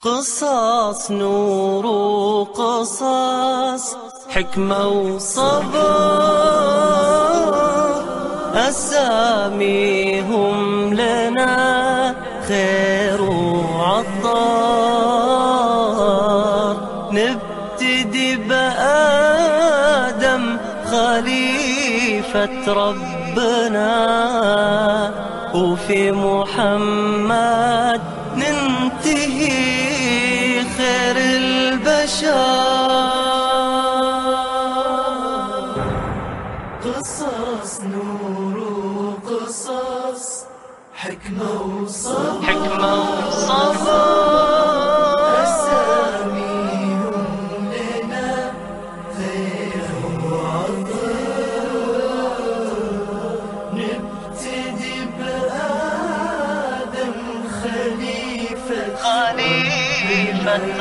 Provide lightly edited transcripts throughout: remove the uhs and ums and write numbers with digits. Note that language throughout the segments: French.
قصص نور وقصص حكمة وصبر أساميهم لنا خير وعطار نبتدي بآدم خليفة ربنا وفي محمد ننتهي خير البشر قصص نور وقصص حكمة وصبر أساميهم لنا خير وعطاء نبتدي بآدم خليفة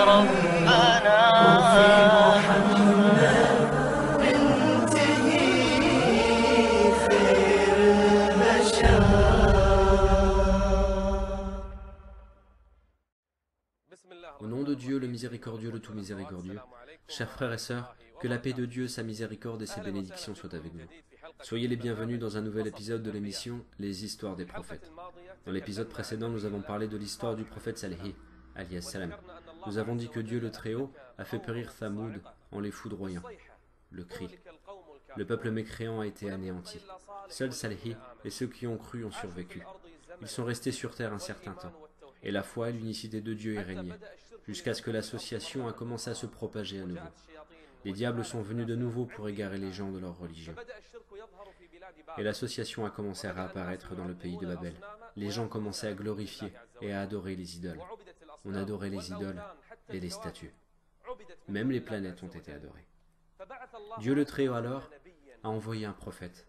ربنا وفي محمد ننتهي خير البشر. Au nom de Dieu, le miséricordieux, le tout miséricordieux, chers frères et sœurs, que la paix de Dieu, sa miséricorde et ses bénédictions soient avec nous. Soyez les bienvenus dans un nouvel épisode de l'émission Les Histoires des Prophètes. Dans l'épisode précédent, nous avons parlé de l'histoire du prophète Salih, alayhi salam. Nous avons dit que Dieu le Très-Haut a fait périr Thamoud en les foudroyant. Le cri. Le peuple mécréant a été anéanti. Seuls Salih et ceux qui ont cru ont survécu. Ils sont restés sur terre un certain temps. Et la foi et l'unicité de Dieu y régnaient, jusqu'à ce que l'association a commencé à se propager à nouveau. Les diables sont venus de nouveau pour égarer les gens de leur religion. Et l'association a commencé à réapparaître dans le pays de Babel. Les gens commençaient à glorifier et à adorer les idoles. On adorait les idoles et les statues. Même les planètes ont été adorées. Dieu le Très-Haut alors a envoyé un prophète.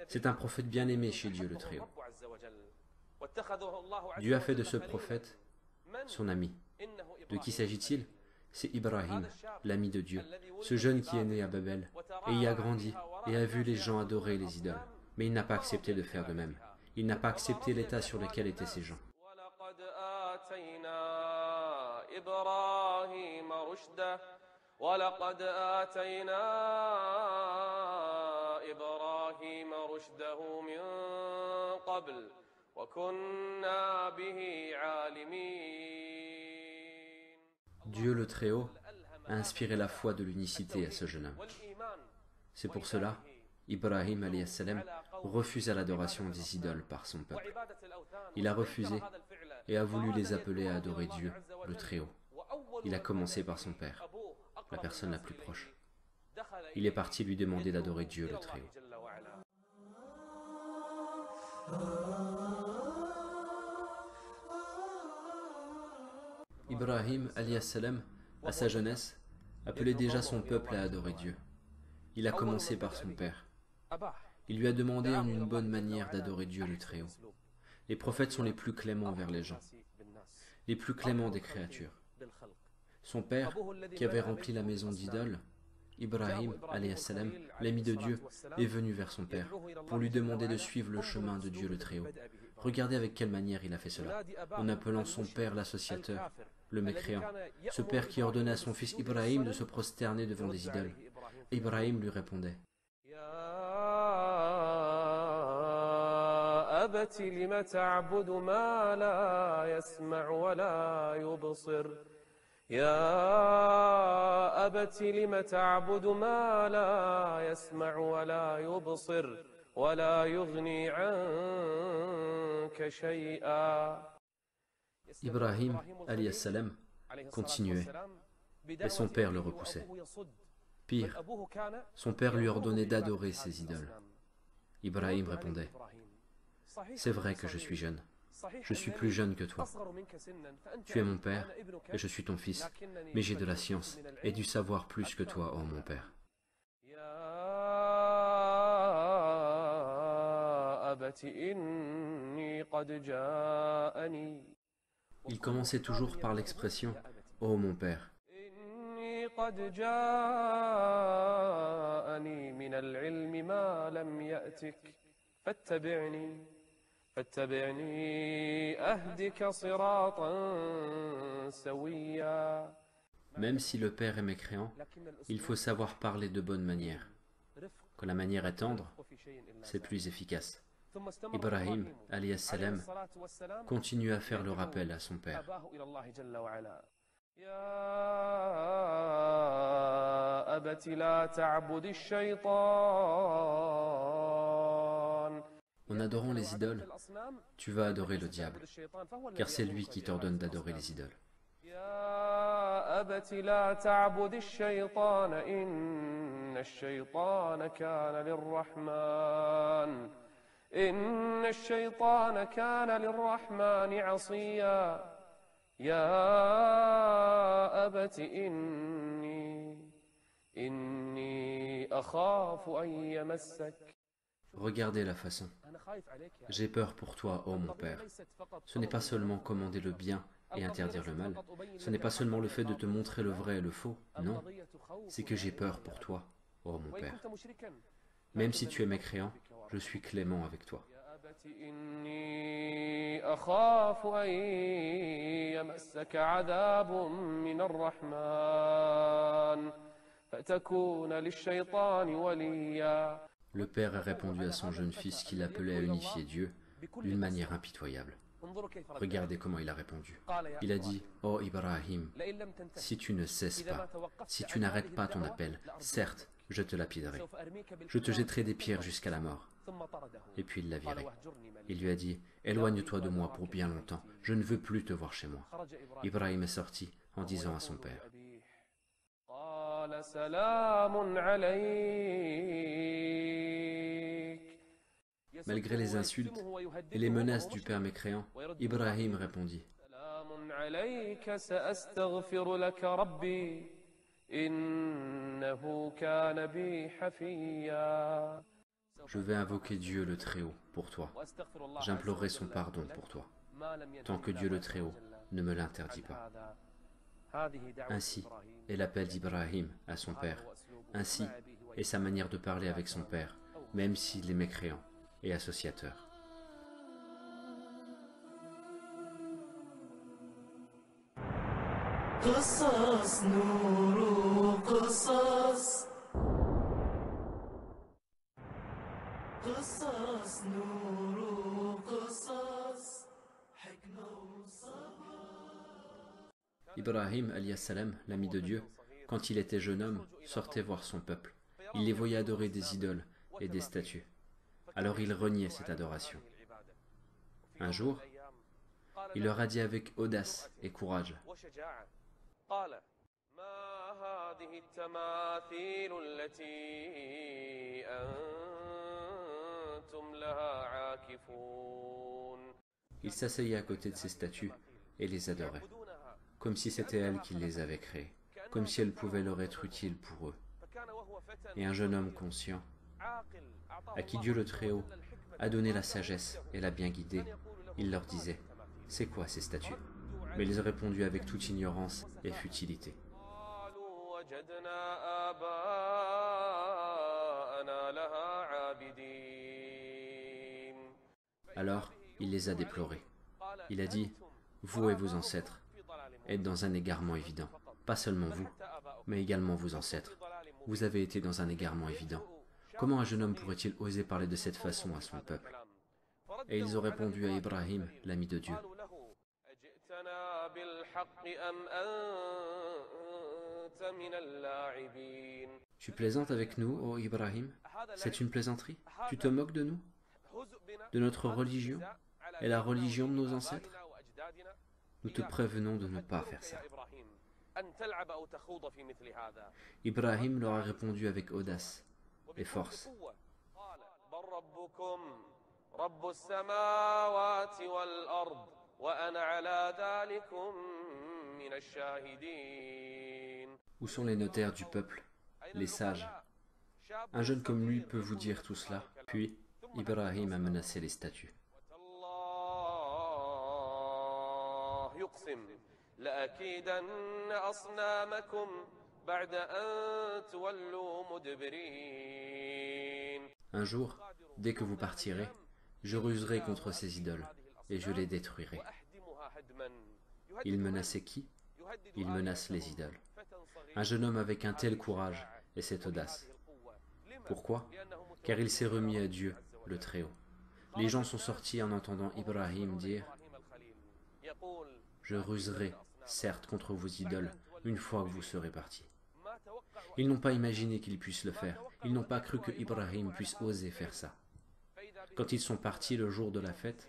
C'est un prophète bien aimé chez Dieu le Très-Haut. Dieu a fait de ce prophète son ami. De qui s'agit-il? C'est Ibrahim, l'ami de Dieu, ce jeune qui est né à Babel, et y a grandi, et a vu les gens adorer les idoles. Mais il n'a pas accepté de faire de même. Il n'a pas accepté l'état sur lequel étaient ces gens. Dieu le Très-Haut a inspiré la foi de l'unicité à ce jeune homme. C'est pour cela, Ibrahim alayhi salam refusa l'adoration des idoles par son peuple. Il a refusé et a voulu les appeler à adorer Dieu le Très-Haut. Il a commencé par son père, la personne la plus proche. Il est parti lui demander d'adorer Dieu le Très-Haut. Ibrahim alayhi salam, à sa jeunesse, appelait déjà son peuple à adorer Dieu. Il a commencé par son père. Il lui a demandé en une bonne manière d'adorer Dieu le Très-Haut. Les prophètes sont les plus cléments envers les gens, les plus cléments des créatures. Son père, qui avait rempli la maison d'idoles, Ibrahim alayhi salam, l'ami de Dieu, est venu vers son père pour lui demander de suivre le chemin de Dieu le Très-Haut. Regardez avec quelle manière il a fait cela, en appelant son père l'associateur, le mécréant, ce père qui ordonnait à son fils Ibrahim de se prosterner devant des idoles. Ibrahim lui répondait: Ibrahim alayhi salam continuait, mais son père le repoussait. Pire, son père lui ordonnait d'adorer ses idoles. Ibrahim répondait: c'est vrai que je suis jeune. Je suis plus jeune que toi. Tu es mon père et je suis ton fils, mais j'ai de la science et du savoir plus que toi, ô mon père. Il commençait toujours par l'expression « Ô mon père ». فاتبعني أهدك صراطا سويا. Même si le père est mécréant, il faut savoir parler de bonne manière. Quand la manière est tendre, c'est plus efficace. Ibrahim, alayhi salam, continue à faire le rappel à son père. En adorant les idoles, tu vas adorer le diable, car c'est lui qui t'ordonne d'adorer les idoles. يا أبت لا تعبد الشيطان إن الشيطان كان للرحمن عصيا يا أبت إني أخاف أن يمسك. Regardez la façon. J'ai peur pour toi, ô mon père. Ce n'est pas seulement commander le bien et interdire le mal. Ce n'est pas seulement le fait de te montrer le vrai et le faux. Non, c'est que j'ai peur pour toi, ô mon père. Même si tu es mécréant, je suis clément avec toi. Le père a répondu à son jeune fils qu'il appelait à unifier Dieu d'une manière impitoyable. Regardez comment il a répondu. Il a dit, « Oh Ibrahim, si tu ne cesses pas, si tu n'arrêtes pas ton appel, certes, je te lapiderai. Je te jetterai des pierres jusqu'à la mort. » Et puis il l'a viré. Il lui a dit, « Éloigne-toi de moi pour bien longtemps, je ne veux plus te voir chez moi. » Ibrahim est sorti en disant à son père, malgré les insultes et les menaces du père mécréant, Ibrahim répondit, je vais invoquer Dieu le Très-Haut pour toi. J'implorerai son pardon pour toi, tant que Dieu le Très-Haut ne me l'interdit pas. Ainsi est l'appel d'Ibrahim à son père. Ainsi est sa manière de parler avec son père, même s'il est mécréant et associateur. قصص نور قصص قصص نور قصص حكمة وصبر. Ibrahim, alayhi salam, l'ami de Dieu, quand il était jeune homme, sortait voir son peuple. Il les voyait adorer des idoles et des statues. Alors il reniait cette adoration. Un jour, il leur a dit avec audace et courage, il s'asseyait à côté de ces statues et les adorait, comme si c'était elle qui les avait créées, comme si elles pouvaient leur être utiles pour eux. Et un jeune homme conscient, à qui Dieu le Très-Haut a donné la sagesse et l'a bien guidé, il leur disait, « C'est quoi ces statues ?» Mais ils ont répondu avec toute ignorance et futilité. Alors, il les a déplorés. Il a dit, « Vous et vos ancêtres êtes dans un égarement évident. Pas seulement vous, mais également vos ancêtres. Vous avez été dans un égarement évident. Comment un jeune homme pourrait-il oser parler de cette façon à son peuple ?» Et ils ont répondu à Ibrahim, l'ami de Dieu. Tu plaisantes avec nous, ô Ibrahim? C'est une plaisanterie? Tu te moques de nous? De notre religion et la religion de nos ancêtres? Nous te prévenons de ne pas faire ça. Ibrahim leur a répondu avec audace et force. Où sont les notaires du peuple, les sages? Un jeune comme lui peut vous dire tout cela. Puis, Ibrahim a menacé les statues. Un jour, dès que vous partirez, Je ruserai contre ces idoles et je les détruirai. Il menaçait qui? Il menace les idoles. Un jeune homme avec un tel courage et cette audace. Pourquoi? Car il s'est remis à Dieu, le Très-Haut. Les gens sont sortis en entendant Ibrahim dire « Je ruserai, certes, contre vos idoles, une fois que vous serez partis. » Ils n'ont pas imaginé qu'ils puissent le faire. Ils n'ont pas cru que Ibrahim puisse oser faire ça. Quand ils sont partis le jour de la fête,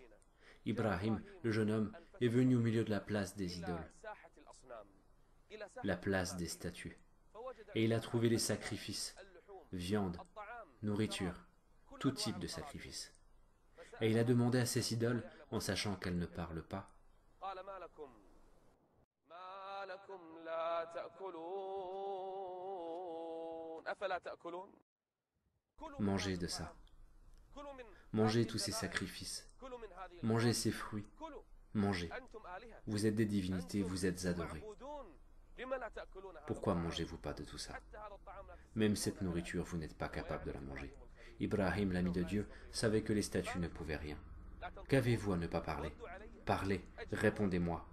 Ibrahim, le jeune homme, est venu au milieu de la place des idoles, la place des statues, et il a trouvé les sacrifices, viande, nourriture, tout type de sacrifices. Et il a demandé à ces idoles, en sachant qu'elles ne parlent pas, mangez de ça, mangez tous ces sacrifices, mangez ces fruits, mangez. Vous êtes des divinités, vous êtes adorés. Pourquoi mangez-vous pas de tout ça? Même cette nourriture, vous n'êtes pas capable de la manger. Ibrahim, l'ami de Dieu, savait que les statues ne pouvaient rien. Qu'avez-vous à ne pas parler? Parlez, répondez-moi.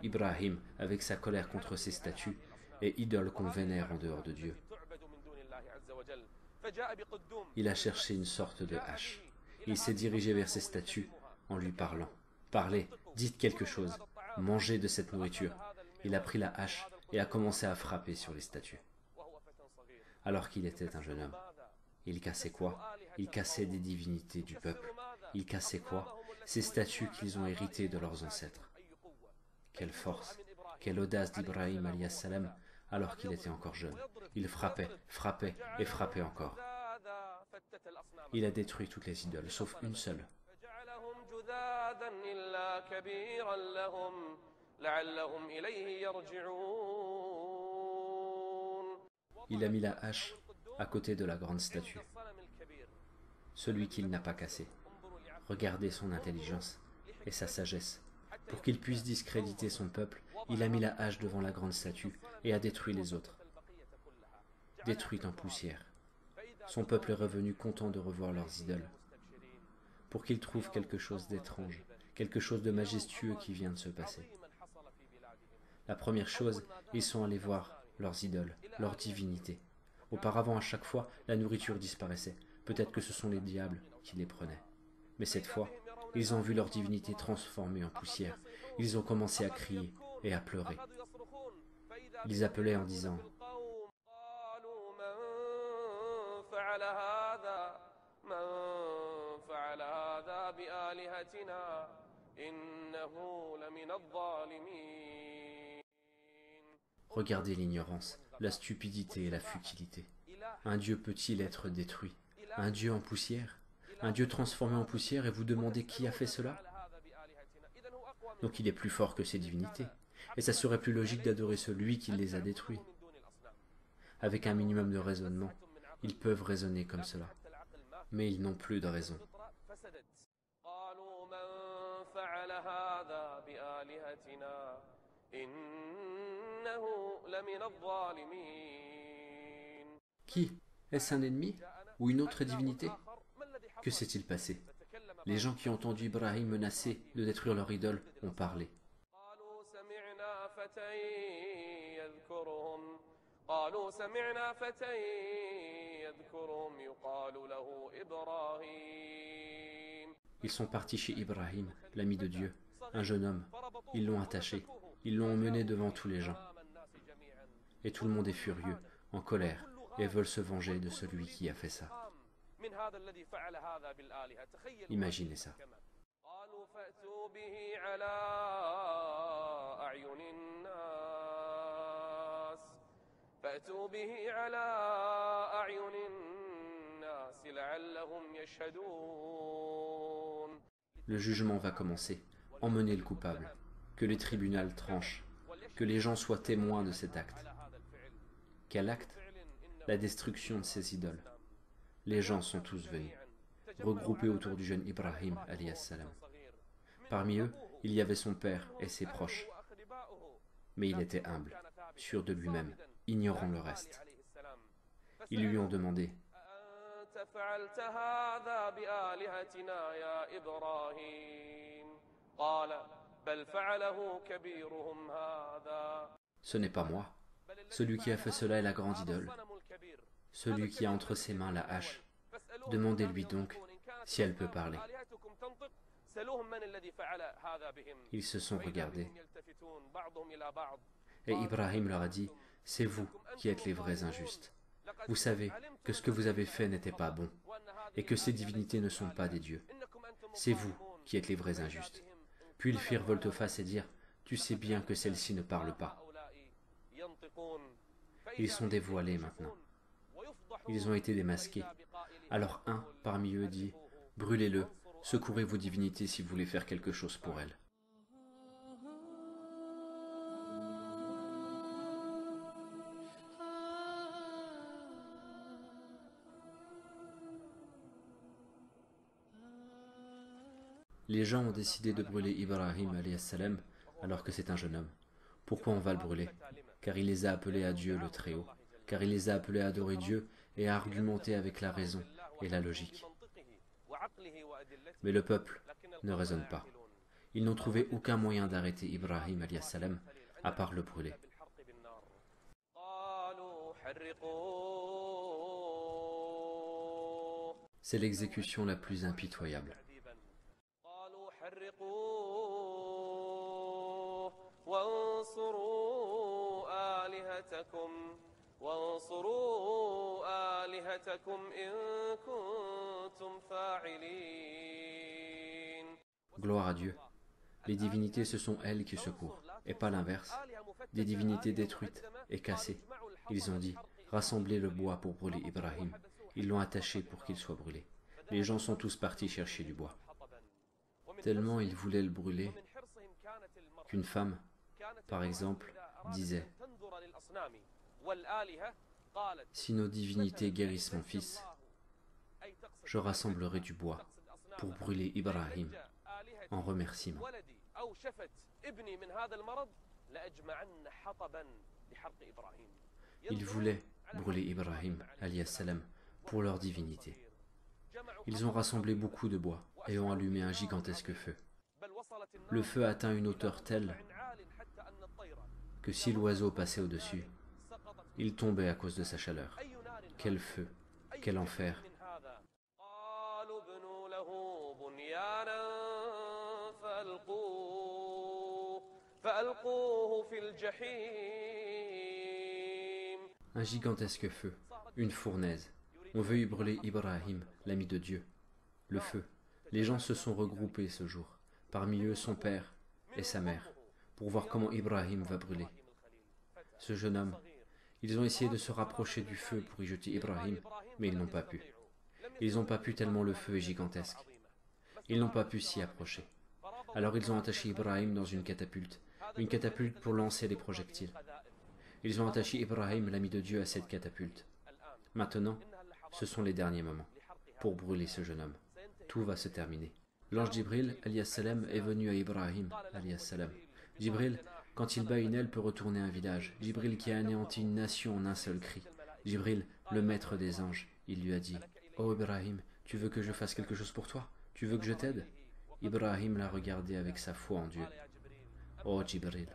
Ibrahim, avec sa colère contre ces statues et idoles qu'on vénère en dehors de Dieu, il a cherché une sorte de hache. Il s'est dirigé vers ces statues en lui parlant. Parlez, dites quelque chose, mangez de cette nourriture. Il a pris la hache et a commencé à frapper sur les statues. Alors qu'il était un jeune homme. Il cassait quoi? Il cassait des divinités du peuple. Il cassait quoi? Ces statues qu'ils ont héritées de leurs ancêtres. Quelle force, quelle audace d'Ibrahim alayhi salam alors qu'il était encore jeune. Il frappait, frappait et frappait encore. Il a détruit toutes les idoles, sauf une seule. Il a mis la hache à côté de la grande statue, celui qu'il n'a pas cassé. Regardez son intelligence et sa sagesse. Pour qu'il puisse discréditer son peuple, il a mis la hache devant la grande statue et a détruit les autres, détruites en poussière. Son peuple est revenu content de revoir leurs idoles, pour qu'ils trouvent quelque chose d'étrange, quelque chose de majestueux qui vient de se passer. La première chose, ils sont allés voir leurs idoles, leurs divinités. Auparavant, à chaque fois, la nourriture disparaissait. Peut-être que ce sont les diables qui les prenaient. Mais cette fois, ils ont vu leur divinité transformée en poussière. Ils ont commencé à crier et à pleurer. Ils appelaient en disant « Regardez l'ignorance, la stupidité et la futilité. Un Dieu peut-il être détruit? Un Dieu en poussière? Un Dieu transformé en poussière et vous demandez qui a fait cela? Donc il est plus fort que ces divinités. Et ça serait plus logique d'adorer celui qui les a détruits. Avec un minimum de raisonnement, ils peuvent raisonner comme cela. Mais ils n'ont plus de raison. Qui? Est-ce un ennemi? Ou une autre divinité? Que s'est-il passé? Les gens qui ont entendu Ibrahim menacer de détruire leur idole ont parlé. Ils sont partis chez Ibrahim, l'ami de Dieu, un jeune homme. Ils l'ont attaché, ils l'ont emmené devant tous les gens. Et tout le monde est furieux, en colère, et veulent se venger de celui qui a fait ça. Imaginez ça. Le jugement va commencer. Emmenez le coupable. Que les tribunaux tranchent. Que les gens soient témoins de cet acte. Quel acte? La destruction de ces idoles. Les gens sont tous venus, regroupés autour du jeune Ibrahim alayhi salam. Parmi eux, il y avait son père et ses proches. Mais il était humble, sûr de lui-même, ignorant le reste. Ils lui ont demandé فعلت هذا بآلهتنا يا إبراهيم قال بل فعله كبيرهم هذا. Ce n'est pas moi. Celui qui a fait cela est la grande idole. Celui qui a entre ses mains la hache. Demandez-lui donc si elle peut parler. Ils se sont regardés. Et Ibrahim leur a dit, c'est vous qui êtes les vrais injustes. Vous savez que ce que vous avez fait n'était pas bon, et que ces divinités ne sont pas des dieux. C'est vous qui êtes les vrais injustes. Puis ils firent volte-face et dirent, tu sais bien que celle-ci ne parle pas. Ils sont dévoilés maintenant. Ils ont été démasqués. Alors un parmi eux dit, brûlez-le, secourez vos divinités si vous voulez faire quelque chose pour elles. Les gens ont décidé de brûler Ibrahim alayhi salam alors que c'est un jeune homme. Pourquoi on va le brûler? Car il les a appelés à Dieu le Très-Haut, car il les a appelés à adorer Dieu et à argumenter avec la raison et la logique. Mais le peuple ne raisonne pas. Ils n'ont trouvé aucun moyen d'arrêter Ibrahim alayhi salam à part le brûler. C'est l'exécution la plus impitoyable. Gloire à Dieu. Les divinités, ce sont elles qui secourent, et pas l'inverse. Des divinités détruites et cassées. Ils ont dit, rassemblez le bois pour brûler Ibrahim. Ils l'ont attaché pour qu'il soit brûlé. Les gens sont tous partis chercher du bois. Tellement ils voulaient le brûler qu'une femme, par exemple, disait, si nos divinités guérissent mon fils, je rassemblerai du bois pour brûler Ibrahim en remerciement. Ils voulaient brûler Ibrahim alayhi salam pour leur divinité. Ils ont rassemblé beaucoup de bois et ont allumé un gigantesque feu. Le feu atteint une hauteur telle que si l'oiseau passait au-dessus, il tombait à cause de sa chaleur. Quel feu, quel enfer! Un gigantesque feu, une fournaise. On veut y brûler Ibrahim, l'ami de Dieu. Le feu. Les gens se sont regroupés ce jour, parmi eux son père et sa mère, pour voir comment Ibrahim va brûler. Ce jeune homme, ils ont essayé de se rapprocher du feu pour y jeter Ibrahim, mais ils n'ont pas pu. Ils n'ont pas pu tellement le feu est gigantesque. Ils n'ont pas pu s'y approcher. Alors ils ont attaché Ibrahim dans une catapulte pour lancer les projectiles. Ils ont attaché Ibrahim, l'ami de Dieu, à cette catapulte. Maintenant, ce sont les derniers moments pour brûler ce jeune homme. Tout va se terminer. L'ange Jibril alayhi salam est venu à Ibrahim alayhi salam. Jibril, quand il bat une aile, peut retourner un village. Jibril qui a anéanti une nation en un seul cri. Jibril, le maître des anges, il lui a dit, « Oh Ibrahim, tu veux que je fasse quelque chose pour toi? Tu veux que je t'aide ?» Ibrahim l'a regardé avec sa foi en Dieu. « Oh Jibril,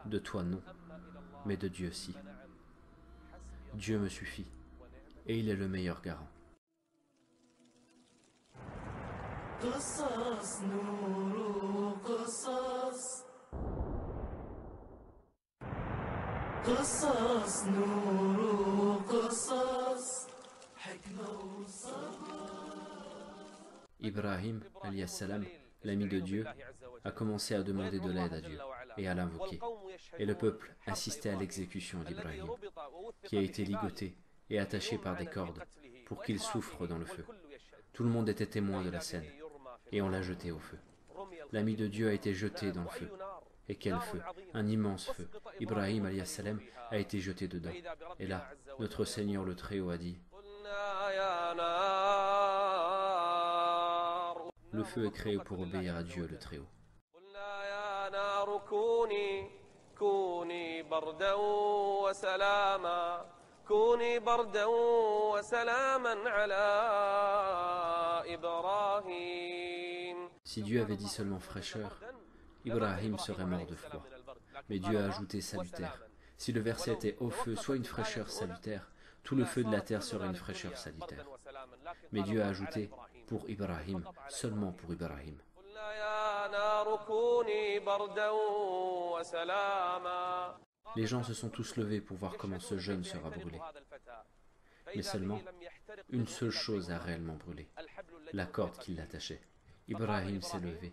de toi non, mais de Dieu si. Dieu me suffit, et il est le meilleur garant. » قصص نور قصص قصص نور قصص حكمة وصبر. Ibrahim alayhi salam, l'ami de Dieu, a commencé à demander de l'aide à Dieu et à l'invoquer. Et le peuple assistait à l'exécution d'Ibrahim, qui a été ligoté et attaché par des cordes pour qu'il souffre dans le feu. Tout le monde était témoin de la scène, et on l'a jeté au feu. L'ami de Dieu a été jeté dans le feu. Et quel feu! Un immense feu. Ibrahim alayhi salam a été jeté dedans. Et là, notre Seigneur le Très-Haut a dit, le feu est créé pour obéir à Dieu le Très-Haut. كوني بردا وسلاما على إبراهيم. Si Dieu avait dit seulement fraîcheur, Ibrahim serait mort de froid. Mais Dieu a ajouté salutaire. Si le verset était au feu, soit une fraîcheur salutaire, tout le feu de la terre serait une fraîcheur salutaire. Mais Dieu a ajouté pour Ibrahim, seulement pour Ibrahim. Les gens se sont tous levés pour voir comment ce jeune sera brûlé. Mais seulement, une seule chose a réellement brûlé, la corde qui l'attachait. Ibrahim s'est levé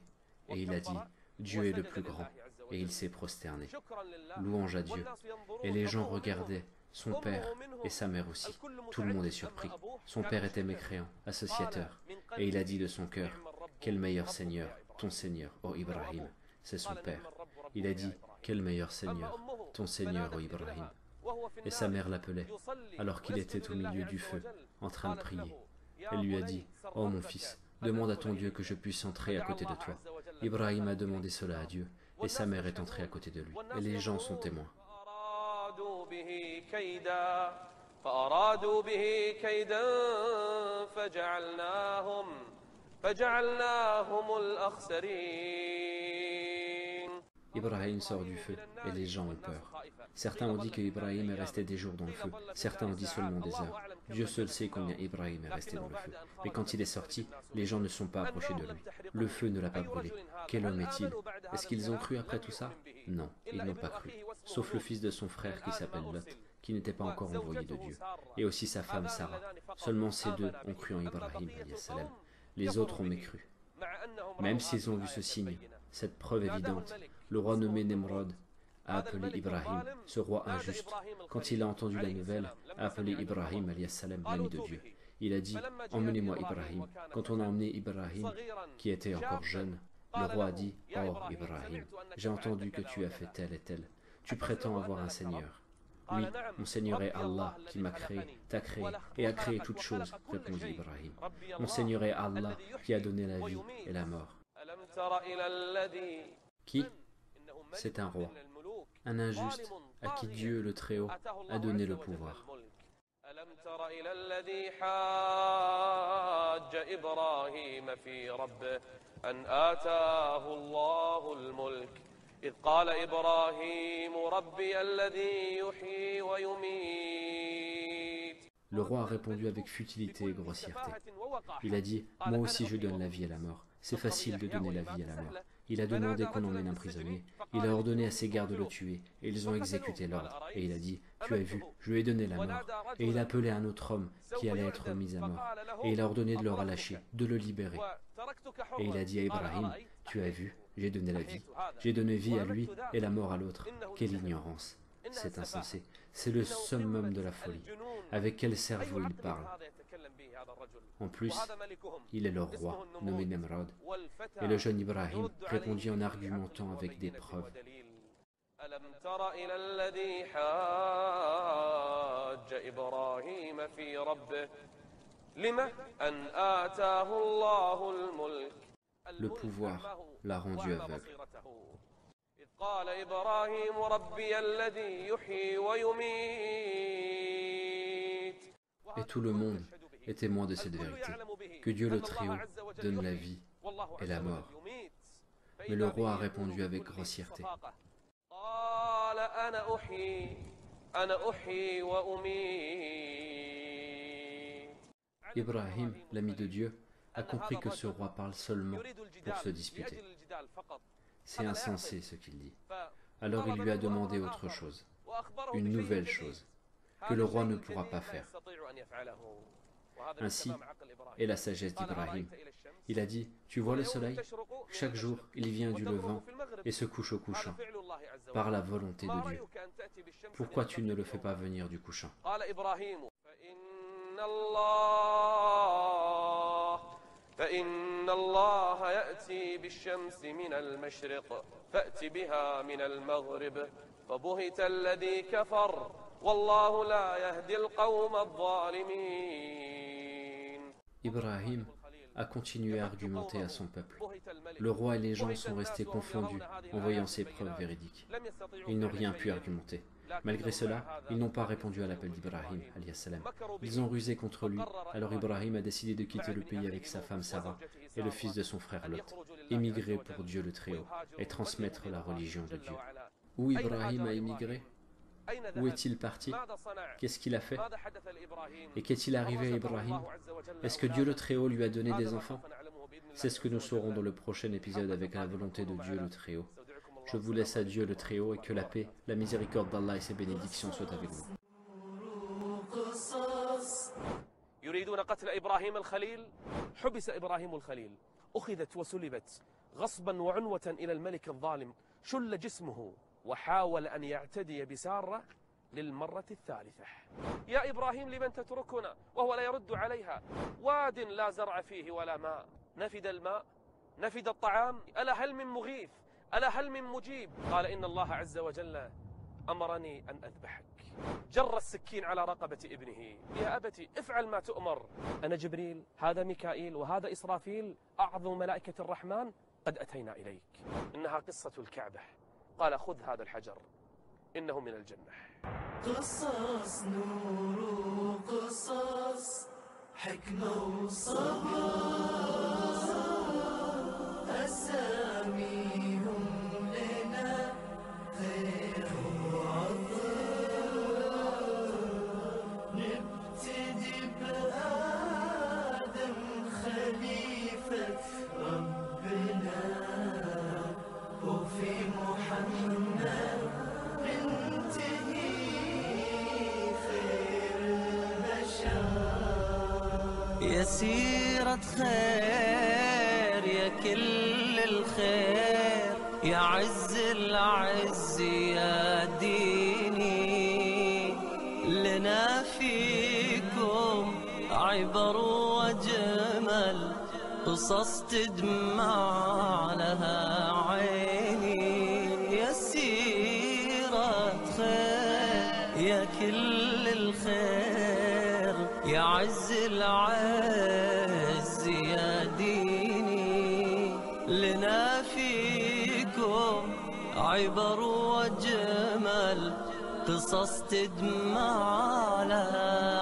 et il a dit « Dieu est le plus grand » et il s'est prosterné. Louange à Dieu. Et les gens regardaient son père et sa mère aussi. Tout le monde est surpris. Son père était mécréant, associateur, et il a dit de son cœur « Quel meilleur Seigneur, ton Seigneur, ô Ibrahim !» C'est son père. Il a dit « Quel meilleur Seigneur, ton Seigneur, ô Ibrahim !» Et sa mère l'appelait, alors qu'il était au milieu du feu, en train de prier. Elle lui a dit « Oh mon fils, demande à ton Dieu que je puisse entrer à côté de toi. » Ibrahim a demandé cela à Dieu, et sa mère est entrée à côté de lui. Et les gens sont témoins. Ibrahim sort du feu et les gens ont peur. Certains ont dit que Ibrahim est resté des jours dans le feu, certains ont dit seulement des heures. Dieu seul sait combien Ibrahim est resté dans le feu. Mais quand il est sorti, les gens ne sont pas approchés de lui. Le feu ne l'a pas brûlé. Quel homme est-il? Est-ce qu'ils ont cru après tout ça? Non, ils n'ont pas cru. Sauf le fils de son frère qui s'appelle Lot, qui n'était pas encore envoyé de Dieu. Et aussi sa femme Sarah. Seulement ces deux ont cru en Ibrahim, salam. Les autres ont mécru. Même s'ils ont vu ce signe, cette preuve évidente, le roi nommé Nemrod a appelé Ibrahim, ce roi injuste. Quand il a entendu la nouvelle, a appelé Ibrahim, salam, l'ami de Dieu. Il a dit, emmenez-moi Ibrahim. Quand on a emmené Ibrahim, qui était encore jeune, le roi a dit, oh Ibrahim, j'ai entendu que tu as fait tel et tel. Tu prétends avoir un Seigneur. Oui, mon Seigneur est Allah qui m'a créé, t'a créé et a créé toutes choses, répondit Ibrahim. Mon Seigneur est Allah qui a donné la vie et la mort. Qui? C'est un roi, un injuste à qui Dieu le Très-Haut a donné le pouvoir. إذ قال إبراهيم ربي الذي يحيي ويميت. Le roi a répondu avec futilité et grossièreté. Il a dit, moi aussi je donne la vie et la mort. C'est facile de donner la vie et la mort. Il a demandé qu'on emmène un prisonnier. Il a ordonné à ses gardes de le tuer, et ils ont exécuté l'ordre. Et il a dit, tu as vu, je lui ai donné la mort. Et il a appelé un autre homme qui allait être mis à mort. Et il a ordonné de le relâcher, de le libérer. Et il a dit à Ibrahim, tu as vu, j'ai donné la vie. J'ai donné vie à lui et la mort à l'autre. Quelle ignorance! C'est insensé. C'est le summum de la folie. Avec quel cerveau il parle? En plus, il est le roi, nommé Nemrod. Et le jeune Ibrahim répondit en argumentant avec des preuves. Le pouvoir l'a rendu aveugle. Et tout le monde est témoin de cette vérité, que Dieu le Très-Haut donne la vie et la mort. Mais le roi a répondu avec grossièreté. Ibrahim, l'ami de Dieu, a compris que ce roi parle seulement pour se disputer. C'est insensé ce qu'il dit. Alors il lui a demandé autre chose, une nouvelle chose, que le roi ne pourra pas faire. Ainsi est la sagesse d'Ibrahim. Il a dit, tu vois le soleil? Chaque jour, il vient du levant et se couche au couchant, par la volonté de Dieu. Pourquoi tu ne le fais pas venir du couchant? فإن الله يأتي بالشمس من المشرق فأت بها من المغرب فبهت الذي كفر والله لا يهدي القوم الظالمين. Ibrahim a continué à argumenter à son peuple. Le roi et les gens sont restés confondus en voyant ces preuves véridiques. Ils n'ont rien pu argumenter. Malgré cela, ils n'ont pas répondu à l'appel d'Ibrahim, alayhi salam. Ils ont rusé contre lui, alors Ibrahim a décidé de quitter le pays avec sa femme Sarah et le fils de son frère Lot, émigrer pour Dieu le Très-Haut et transmettre la religion de Dieu. Où Ibrahim a émigré? Où est-il parti? Qu'est-ce qu'il a fait? Et qu'est-il arrivé à Ibrahim? Est-ce que Dieu le Très-Haut lui a donné des enfants? C'est ce que nous saurons dans le prochain épisode avec la volonté de Dieu le Très-Haut. Je vous laisse à Dieu le Très-Haut et que la paix, la miséricorde d'Allah et ses bénédictions soient avec vous. يريدون قتل إبراهيم الخليل. حبس إبراهيم الخليل، أخذت وسلبت غصبا وعنوة إلى الملك الظالم، شل جسمه وحاول أن يعتدي بسارة للمرة الثالثة. يا إبراهيم لمن تتركنا؟ وهو لا يرد عليها. واد لا زرع فيه ولا ماء، نفد الماء، نفد الطعام، ألا هل من مغيث؟ ألا هل من مجيب؟ قال إن الله عز وجل أمرني أن أذبحك. جر السكين على رقبة ابنه. يا أبتي افعل ما تؤمر. أنا جبريل، هذا ميكائيل، وهذا إسرافيل، أعظم ملائكة الرحمن، قد أتينا إليك. إنها قصة الكعبة. قال خذ هذا الحجر إنه من الجنة. قصص نور قصص حكمة وصبر أساميهم لنا خير وعطر نبتدي بآدم خليفة ربنا وفي محمد ننتهي خير البشر يا سيرة خير يا كل الخير يا عز العز يا ديني لنا فيكم عبر وجمل قصص تدمع لها عيني يا سيرة خير يا كل الخير يا عز العز يا ديني لنا فيكم عبر وجمل قصص تدمع لها